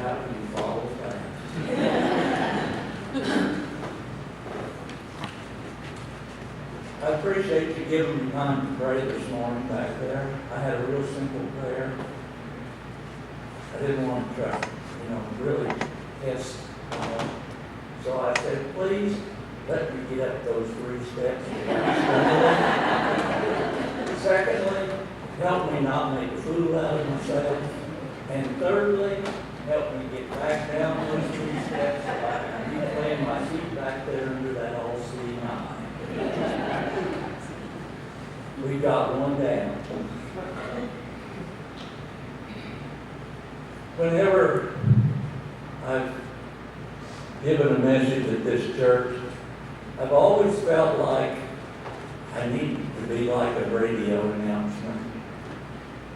How can you follow that? I appreciate you giving me time to pray this morning back there. I had a real simple prayer. I didn't want to try, really test. So I said, please let me get up those 3 steps. Secondly, help me not make a fool out of myself. And thirdly, help me get back down those 3 steps so I can keep laying my feet back there under that all-seeing eye. We got one down. Whenever I've given a message at this church, I've always felt like I need to be like a radio announcement.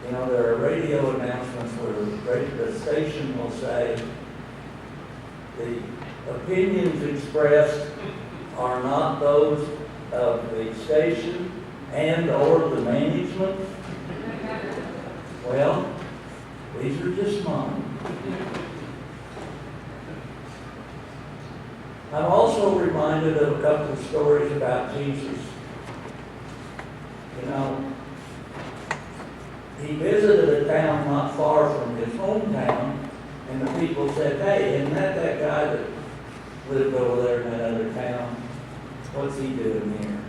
There are radio announcements where the station will say, the opinions expressed are not those of the station and or the management. Well, these are just mine. I'm also reminded of a couple of stories about Jesus. He visited a town not far from his hometown, and the people said, hey, isn't that guy that lived over there in that other town? What's he doing here?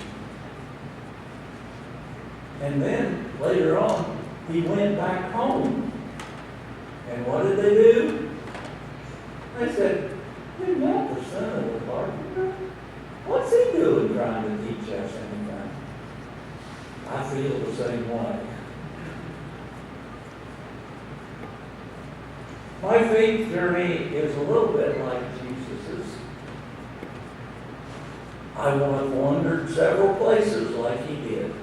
And then, later on, he went back home. And what did they do? They said, isn't that the son of the carpenter? What's he doing trying to teach us anything? I feel the same way. My faith journey is a little bit like Jesus's. I have wandered several places like he did.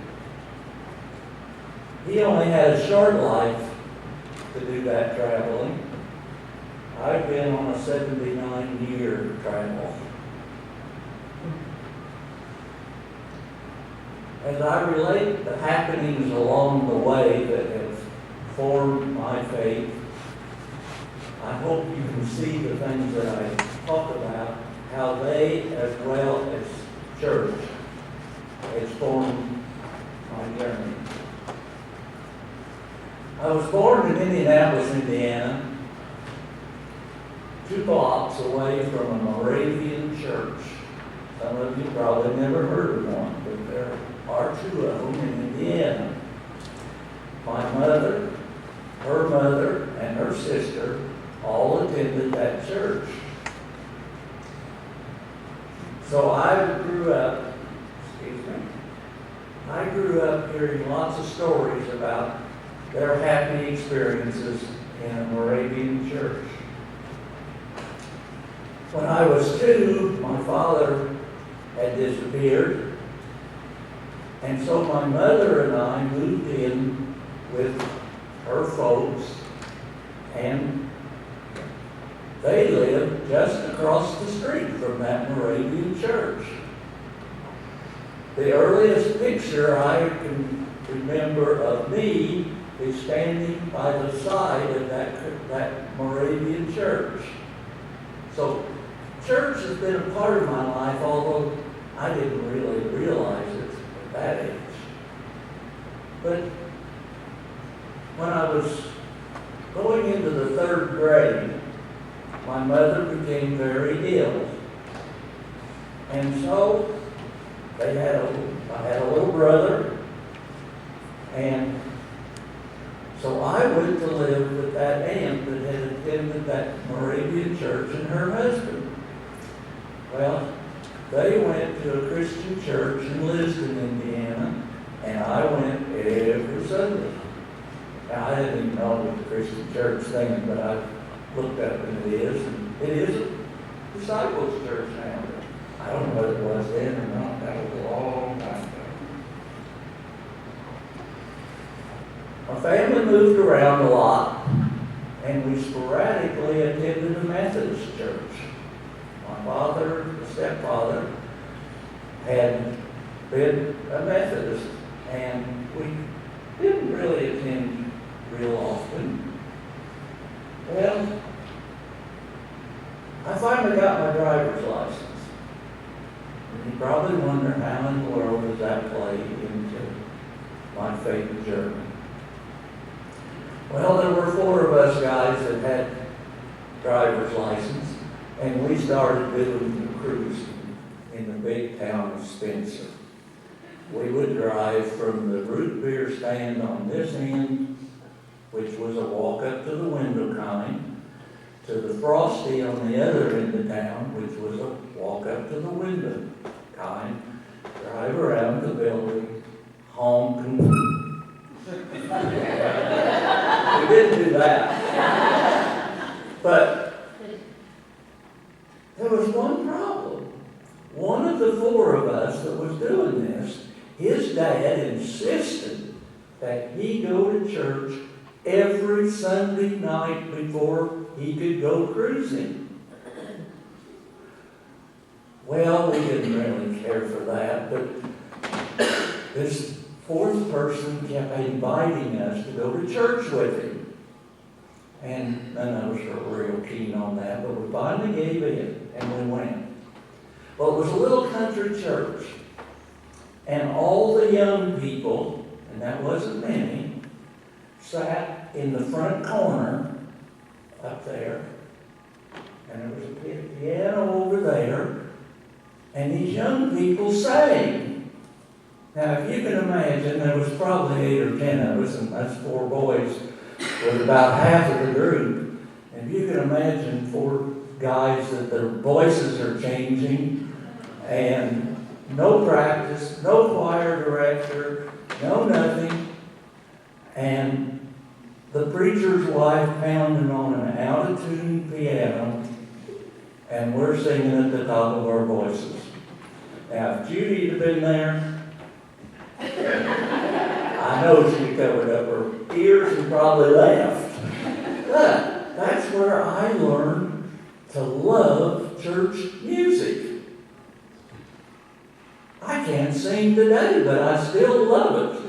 He only had a short life to do that traveling. I've been on a 79-year travel. As I relate the happenings along the way that have formed my faith, I hope you can see the things that I talk about, how they, as well as church, has formed my journey. I was born in Indianapolis, Indiana, 2 blocks away from a Moravian church. Some of you probably never heard of one, but there are 2 of them in Indiana. My mother, her mother, and her sister all attended that church. So I grew up hearing lots of stories about their happy experiences in a Moravian church. When I was 2, my father had disappeared, and so my mother and I moved in with her folks, and they lived just across the street from that Moravian church. The earliest picture I can remember of me is standing by the side of that Moravian church. So church has been a part of my life, although I didn't really realize it at that age. But when I was going into the 3rd grade, my mother became very ill. And so I had a little brother, and so I went to live with that aunt that had attended that Moravian church and her husband. Well, they went to a Christian church in Lisbon, Indiana, and I went every Sunday. Now, I didn't even know it was a Christian church then, but I looked up and it is a disciples church now. I don't know whether it was then or not. That was a long time ago. My family moved around a lot, and we sporadically attended a Methodist church. My father, the stepfather, had been a Methodist, and we didn't really attend real often. Well, finally got my driver's license. And you probably wonder how in the world does that play into my faith journey. Well, there were 4 of us guys that had driver's license, and we started doing the cruising in the big town of Spencer. We would drive from the root beer stand on this end, which was a walk up to the window kind, to the Frosty on the other end of town, which was a walk up to the window kind, drive around the building, honk and we didn't do that. But there was one problem. One of the 4 of us that was doing this, his dad insisted that he go to church every Sunday night before he could go cruising. Well, we didn't really care for that, but this 4th person kept inviting us to go to church with him. And none of us were real keen on that, but we finally gave in, and we went. Well, it was a little country church, and all the young people, and that wasn't many, sat in the front corner up there, and there was a piano over there, and these young people sang. Now, if you can imagine, there was probably 8 or 10 of us, and that's 4 boys with about half of the group. And if you can imagine 4 guys that their voices are changing, and no practice, no choir director, no nothing, and the preacher's wife pounding on an out-of-tune piano, and we're singing at the top of our voices. Now, if Judy had been there, I know she covered up her ears and probably laughed. But that's where I learned to love church music. I can't sing today, but I still love it.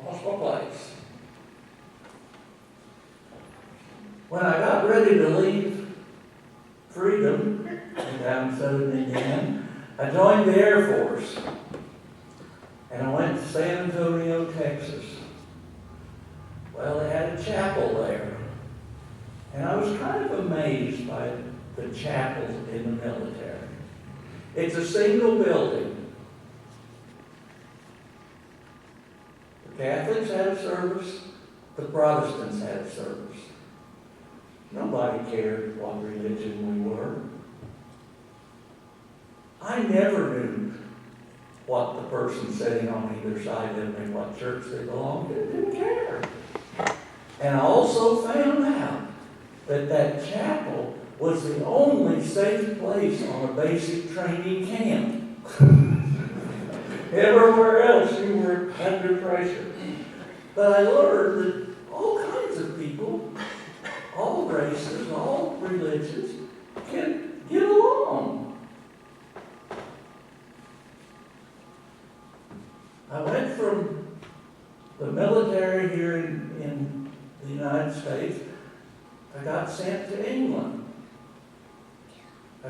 Lost my place. When I got ready to leave freedom, down southern Indiana, I joined the Air Force. And I went to San Antonio, Texas. Well, they had a chapel there. And I was kind of amazed by the chapels in the military. It's a single building. The Catholics had a service, the Protestants had a service. Nobody cared what religion we were. I never knew what the person sitting on either side of me, what church they belonged to, didn't care. And I also found out that that chapel was the only safe place on a basic training camp. Everywhere else you were under pressure. But I learned that all kinds of people, all races, all religions, can get along. I went from the military here in the United States. I got sent to England. I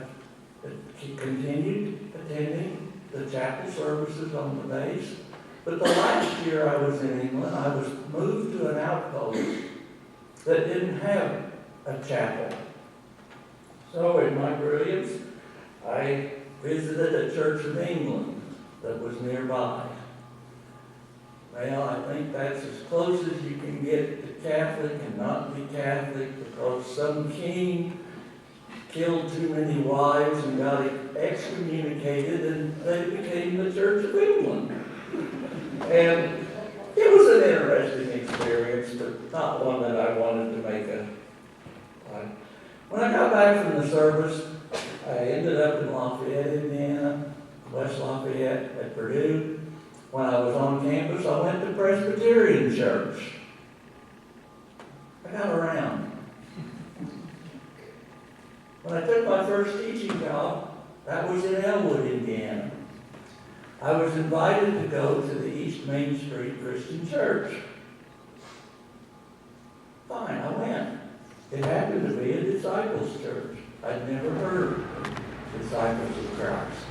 continued attending the chapel services on the base. But the last year I was in England, I was moved to an outpost that didn't have a chapel. So in my brilliance, I visited a Church of England that was nearby. Well, I think that's as close as you can get to Catholic and not be Catholic, because some king killed too many wives and got excommunicated, and they became the Church of England. And it was an interesting experience, but not one that I wanted to make a... When I got back from the service, I ended up in Lafayette, Indiana, West Lafayette at Purdue. When I was on campus, I went to Presbyterian Church. I got around. When I took my first teaching job, that was in Elwood, Indiana. I was invited to go to the East Main Street Christian Church. Fine, I went. It happened to be a disciples church. I'd never heard of Disciples of Christ.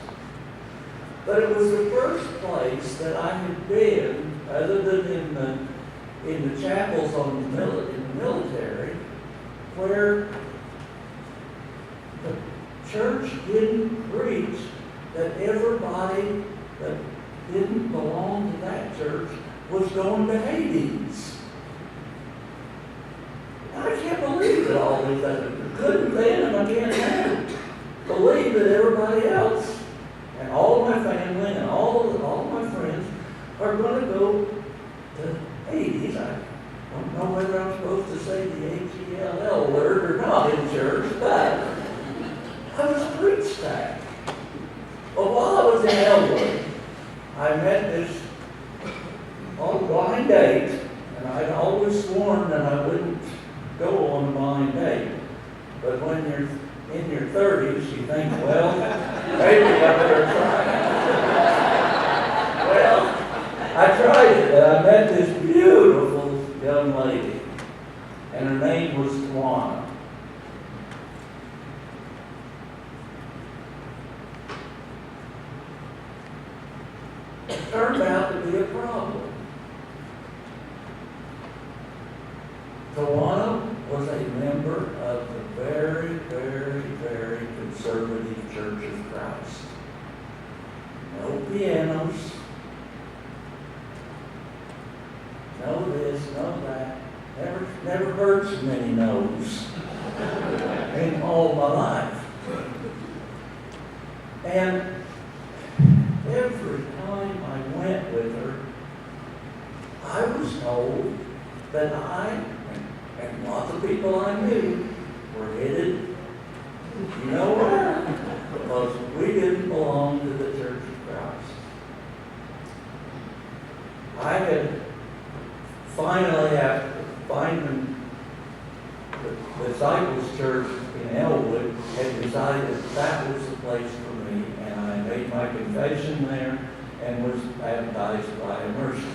But it was the first place that I had been, other than in the chapels in the military, where the church didn't preach that everybody that didn't belong to that church was going to Hades. I can't believe that all these others couldn't then, and I can't now believe that everybody else and all my family and all my friends are going to go to Hades. I don't know whether I'm supposed to say the H-E-L-L word or not in church, but I was preached that. Well, while I was in Elwood, I met this on a blind date, and I'd always sworn that I wouldn't go on a blind date. But when you're in your 30s, you think, well, maybe I better try. Well, I tried it, and I met this beautiful young lady, and her name was Tawana. It turned out to be a problem. Tawana was a member of the very, very, very conservative Church of Christ. No pianos, no this, no that. Never heard so many no's in all my life. And every time I went with her, I was told that I and lots of people I knew were headed, you know where? Because we didn't belong to the Church of Christ. I had finally, after finding the Disciples Church in Elwood, had decided that was the place for me, and I made my confession there and was baptized by immersion.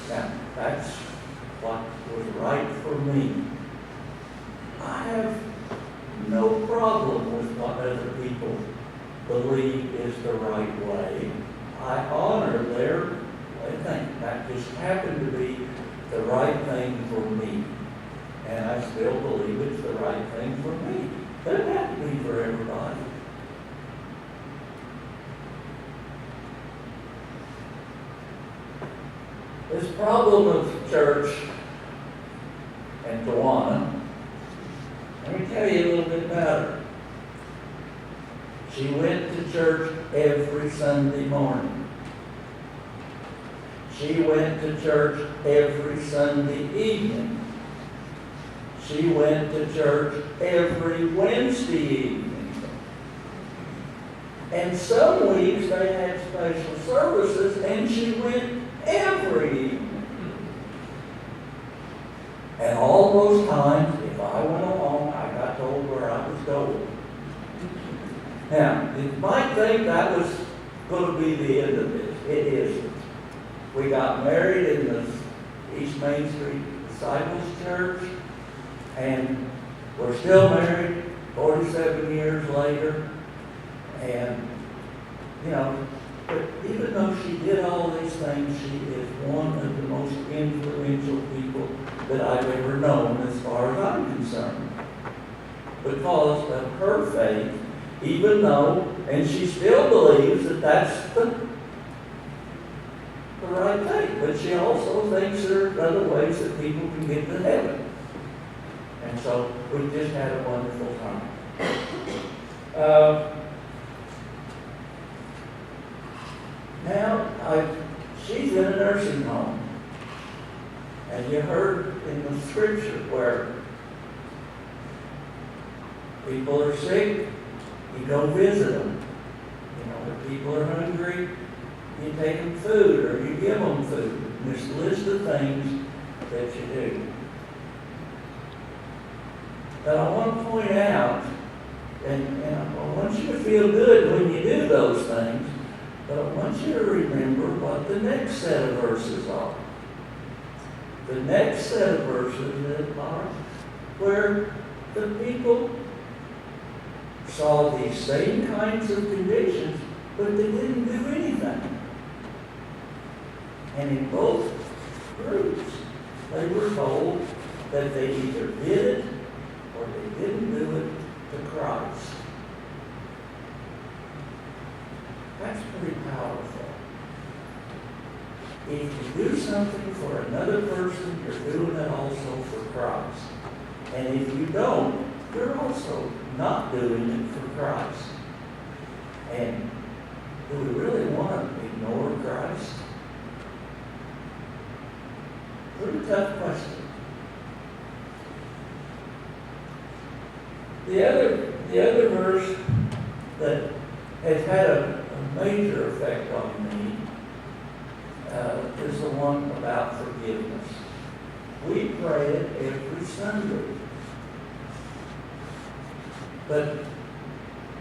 Now, that's what was right for me. I have no problem with what other people believe is the right way. I honor their thing. That just happened to be the right thing for me. And I still believe it's the right thing for me. It doesn't have to be for everybody. This problem of church and Tawana, let me tell you a little bit about her. She went to church every Sunday morning. She went to church every Sunday evening. She went to church every Wednesday evening. And some weeks they had special services, and she went every evening. And all those times, if I went along, I got told where I was going. Now, you might think that was going to be the end of this. It isn't. We got married in the East Main Street Disciples Church, and we're still married 47 years later. And, you know, but even though she did all these things, she is one of the most influential people that I've ever known as far as I'm concerned. Because of her faith, even though, and she still believes that that's the right thing, but she also thinks there are other ways that people can get to heaven. And so we just had a wonderful time. Now, she's in a nursing home. And you heard in the scripture where people are sick, you go visit them. You know, if people are hungry, you take them food or you give them food. And there's a list of things that you do. But I want to point out, and I want you to feel good when you do those things, but I want you to remember what the next set of verses are. the next set of verses are where the people saw these same kinds of conditions, but they didn't do anything. And in both groups, they were told that they either did it or they didn't do it to Christ. That's pretty powerful. If you do something for another person, you're doing it also for Christ. And if you don't, you're also not doing it for Christ. And do we really want to ignore Christ? Pretty tough question. The other verse that has had a major effect on me is the one about forgiveness. We pray it every Sunday. But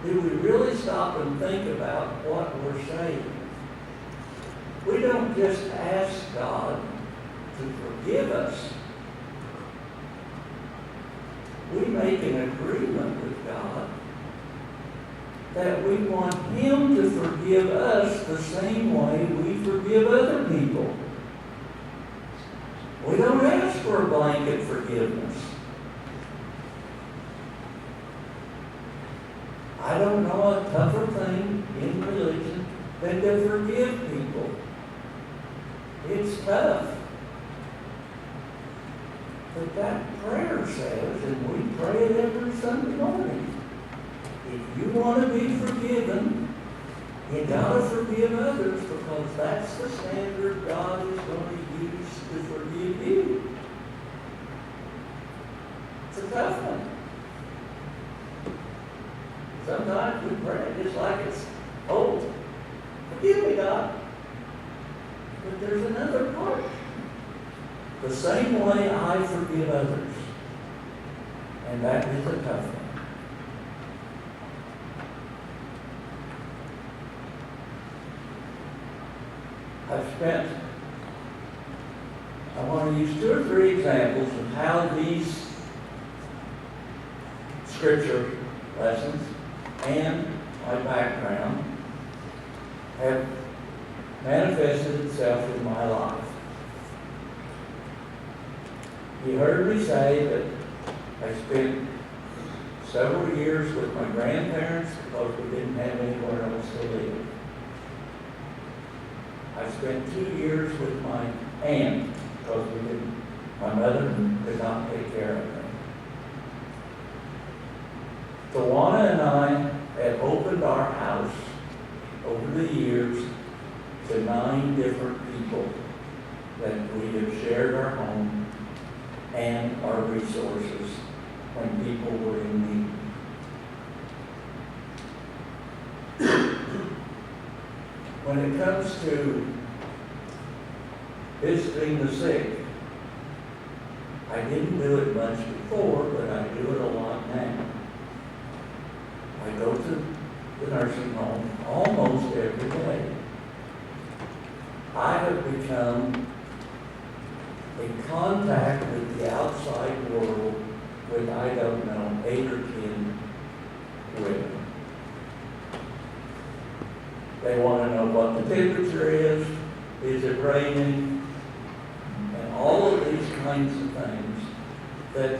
do we really stop and think about what we're saying? We don't just ask God to forgive us. We make an agreement with God that we want Him to forgive us the same way we forgive other people. We don't ask for a blanket forgiveness. I don't know a tougher thing in religion than to forgive people. It's tough. But that prayer says, and we pray it every Sunday morning, if you want to be forgiven, you got to forgive others, because that's the standard God is going to use to forgive you. It's a tough one. Sometimes we pray just like it's, oh, forgive me, God. But there's another part. The same way I forgive others. And that is a tough one. I want to use 2 or 3 examples of how these scripture lessons and my background have manifested itself in my life. You heard me say that I spent several years with my grandparents because we didn't have anywhere else to live. I spent 2 years with my aunt because my mother could not take care of me. Tawana and I had opened our house over the years to 9 different people that we have shared our home and our resources when people were in need. When it comes to visiting the sick, I didn't do it much before, but I do it a lot now. I go to the nursing home almost every day. I have become in contact with the outside world with, I don't know, 8 or 10 women. They want to know what the temperature is it raining, and all of these kinds of things that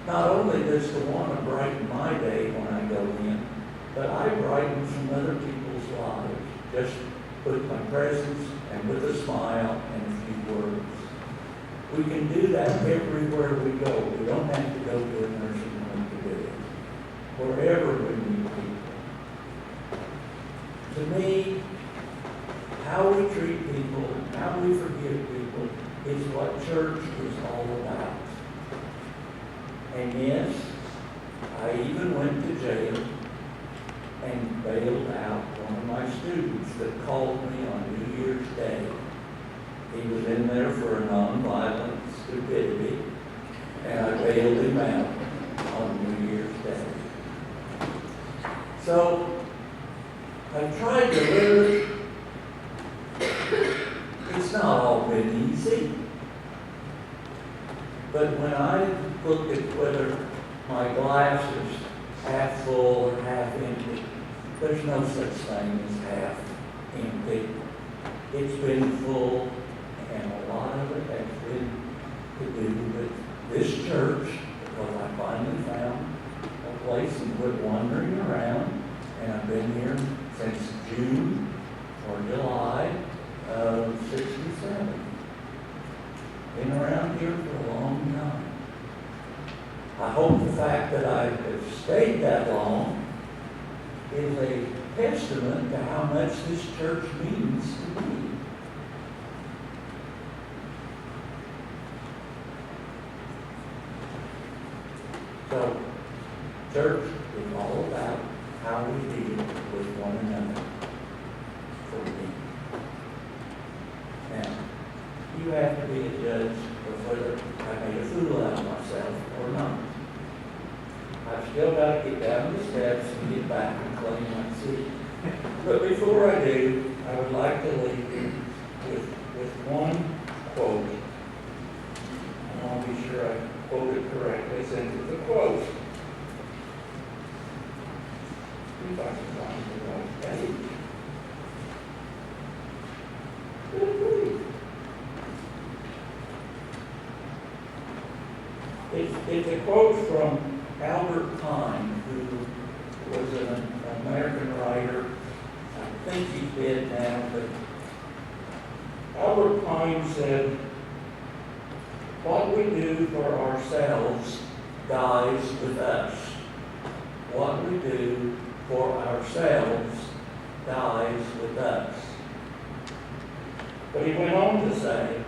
not only does the want to brighten my day when I go in, but I brighten some other people's lives just with my presence and with a smile and a few words. We can do that everywhere we go. We don't have to go to a nursing home to do it. Wherever we meet people. To me, how we treat people, how we forgive people, is what church is all about. And yes, I even went to jail and bailed out one of my students that called me on New Year's Day. He was in there for a nonviolent stupidity, and I bailed him out on New Year's Day. So, I tried to live. It's not all been easy. But when I look at whether my glass is half full or half empty, there's no such thing as half empty. It's been full, and a lot of it has been to do with this church, because I finally found a place and quit wandering around, and I've been here since June or July of '67. Been around here for a long time. I hope the fact that I have stayed that long is a testament to how much this church means to me. So, church is all about how we deal with one another for me. Now, you have to be a judge of whether I made a fool out of myself or not. I've still got to get down the steps and get back and claim my seat. But before I do, I would like to leave you with one quote. I want to be sure I quote it correctly since it's a quote. If I can find the right page. It's a quote from Albert Pine, who was an American writer. I think he's dead now, but Albert Pine said, "What we do for ourselves dies with us. What we do for ourselves dies with us." But he went on to say,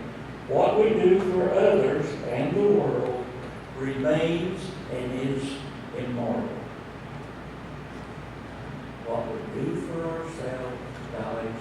"What we do for others and the world remains and is immortal." What we do for ourselves dies